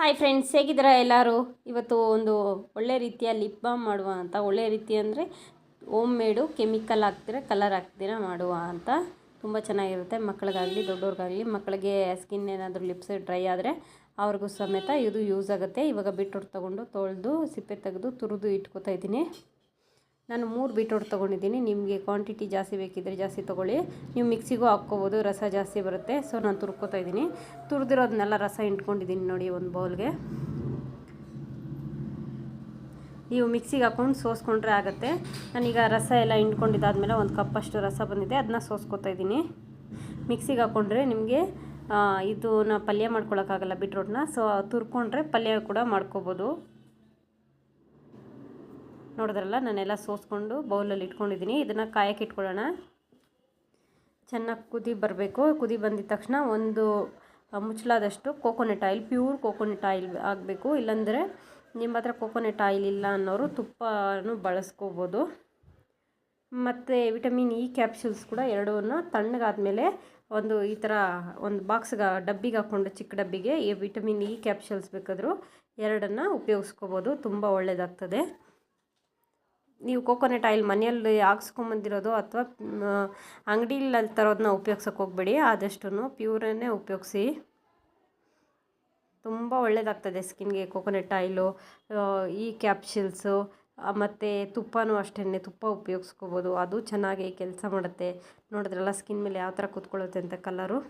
Hi friends, ಹೇಗಿದ್ದೀರಾ ಎಲ್ಲರೂ? ಇವತ್ತು ಒಂದು ಒಳ್ಳೆ ರೀತಿಯ ಲಿಪ್ ಬಾಮ್ ಮಾಡುವ ಅಂತ. ಒಳ್ಳೆ ರೀತಿ ಅಂದರೆ ಹೋಮ್ ಮೇಡು, ಕೆಮಿಕಲ್ ಹಾಕ್ತಿರ, ಕಲರ್ ಹಾಕ್ತಿರ ಮಾಡುವ ಅಂತ. ತುಂಬ ಚೆನ್ನಾಗಿರುತ್ತೆ. ಮಕ್ಕಳಿಗಾಗಲಿ ದೊಡ್ಡವ್ರಿಗಾಗಲಿ. ಮಕ್ಕಳಿಗೆ ಸ್ಕಿನ್ ಏನಾದರೂ ಲಿಪ್ಸ್ ಡ್ರೈ ಆದರೆ ಅವ್ರಿಗೂ ಸಮೇತ ಇದು ಯೂಸ್ ಆಗುತ್ತೆ. ಇವಾಗ ಬೀಟ್ರೂಟ್ ತೊಗೊಂಡು ತೊಳೆದು ಸಿಪ್ಪೆ ತೆಗೆದು ತುರಿದು ಇಟ್ಕೊತಾ ಇದ್ದೀನಿ. ನಾನು 3 ಬೀಟ್ರೂಟ್ ತೊಗೊಂಡಿದ್ದೀನಿ. ನಿಮಗೆ ಕ್ವಾಂಟಿಟಿ ಜಾಸ್ತಿ ಬೇಕಿದ್ದರೆ ಜಾಸ್ತಿ ತೊಗೊಳ್ಳಿ. ನೀವು ಮಿಕ್ಸಿಗೂ ಹಾಕ್ಕೋಬೋದು, ರಸ ಜಾಸ್ತಿ ಬರುತ್ತೆ. ಸೊ ನಾನು ತುರ್ಕೋತಾ ಇದ್ದೀನಿ. ತುರಿದಿರೋದನ್ನೆಲ್ಲ ರಸ ಇಂಟ್ಕೊಂಡಿದ್ದೀನಿ ನೋಡಿ ಒಂದು ಬೌಲ್ಗೆ. ನೀವು ಮಿಕ್ಸಿಗೆ ಹಾಕ್ಕೊಂಡು ಸೋಸ್ಕೊಂಡ್ರೆ ಆಗುತ್ತೆ. ನಾನೀಗ ರಸ ಎಲ್ಲ ಇಂಟ್ಕೊಂಡಿದ್ದಾದಮೇಲೆ ಒಂದು ಕಪ್ಪಷ್ಟು ರಸ ಬಂದಿದೆ, ಅದನ್ನ ಸೋಸ್ಕೋತಾ ಇದ್ದೀನಿ. ಮಿಕ್ಸಿಗೆ ಹಾಕ್ಕೊಂಡ್ರೆ ನಿಮಗೆ ಇದನ್ನ ಪಲ್ಯ ಮಾಡ್ಕೊಳಕ್ಕಾಗಲ್ಲ ಬೀಟ್ರೂಟ್ನ. ಸೊ ತುರ್ಕೊಂಡ್ರೆ ಪಲ್ಯ ಕೂಡ ಮಾಡ್ಕೋಬೋದು. ನೋಡಿದ್ರಲ್ಲ, ನಾನೆಲ್ಲ ಸೋಸ್ಕೊಂಡು ಬೌಲಲ್ಲಿ ಇಟ್ಕೊಂಡಿದ್ದೀನಿ. ಇದನ್ನು ಕಾಯಕ್ಕೆ ಇಟ್ಕೊಳ್ಳೋಣ. ಚೆನ್ನಾಗಿ ಕುದಿ ಬರಬೇಕು. ಕುದಿ ಬಂದಿದ ತಕ್ಷಣ ಒಂದು ಮುಚ್ಚಲಾದಷ್ಟು coconut oil, pure coconut oil ಆಗಬೇಕು. ಇಲ್ಲಾಂದರೆ ನಿಮ್ಮ ಹತ್ರ ಕೋಕೋನಟ್ ಆಯಿಲ್ ಇಲ್ಲ ಅನ್ನೋರು ತುಪ್ಪನೂ ಬಳಸ್ಕೋಬೋದು. ಮತ್ತು ವಿಟಮಿನ್ ಇ ಕ್ಯಾಪ್ಸೂಲ್ಸ್ ಕೂಡ ಎರಡನ್ನ ತಣ್ಣಗಾದ್ಮೇಲೆ ಒಂದು ಈ ಥರ ಒಂದು ಬಾಕ್ಸ್ಗೆ ಡಬ್ಬಿಗೆ ಹಾಕ್ಕೊಂಡು, ಚಿಕ್ಕ ಡಬ್ಬಿಗೆ ಈ ವಿಟಮಿನ್ ಇ ಕ್ಯಾಪ್ಸೂಲ್ಸ್ ಬೇಕಾದರೂ ಎರಡನ್ನು ಉಪಯೋಗಿಸ್ಕೋಬೋದು. ತುಂಬ ಒಳ್ಳೆಯದಾಗ್ತದೆ. ನೀವು ಕೋಕೋನಟ್ ಆಯಿಲ್ ಮನೆಯಲ್ಲಿ ಹಾಕ್ಸ್ಕೊಂಬಂದಿರೋದು ಅಥವಾ ಅಂಗಡಿಯಲ್ಲಿ ತರೋದನ್ನ ಉಪಯೋಗ್ಸೋಕೆ ಹೋಗಬೇಡಿ. ಆದಷ್ಟು ಪ್ಯೂರನ್ನೇ ಉಪಯೋಗಿಸಿ. ತುಂಬ ಒಳ್ಳೆಯದಾಗ್ತದೆ ಸ್ಕಿನ್ಗೆ ಕೋಕೋನಟ್ ಆಯಿಲು, ಈ ಕ್ಯಾಪ್ಸೂಲ್ಸು. ಮತ್ತು ತುಪ್ಪನೂ ಅಷ್ಟೇ, ತುಪ್ಪ ಉಪಯೋಗಿಸ್ಕೋಬೋದು. ಅದು ಚೆನ್ನಾಗಿ ಕೆಲಸ ಮಾಡುತ್ತೆ. ನೋಡಿದ್ರಲ್ಲ ಸ್ಕಿನ್ ಮೇಲೆ ಯಾವ ಥರ ಕೂತ್ಕೊಳ್ಳುತ್ತೆ ಅಂತ ಕಲರು.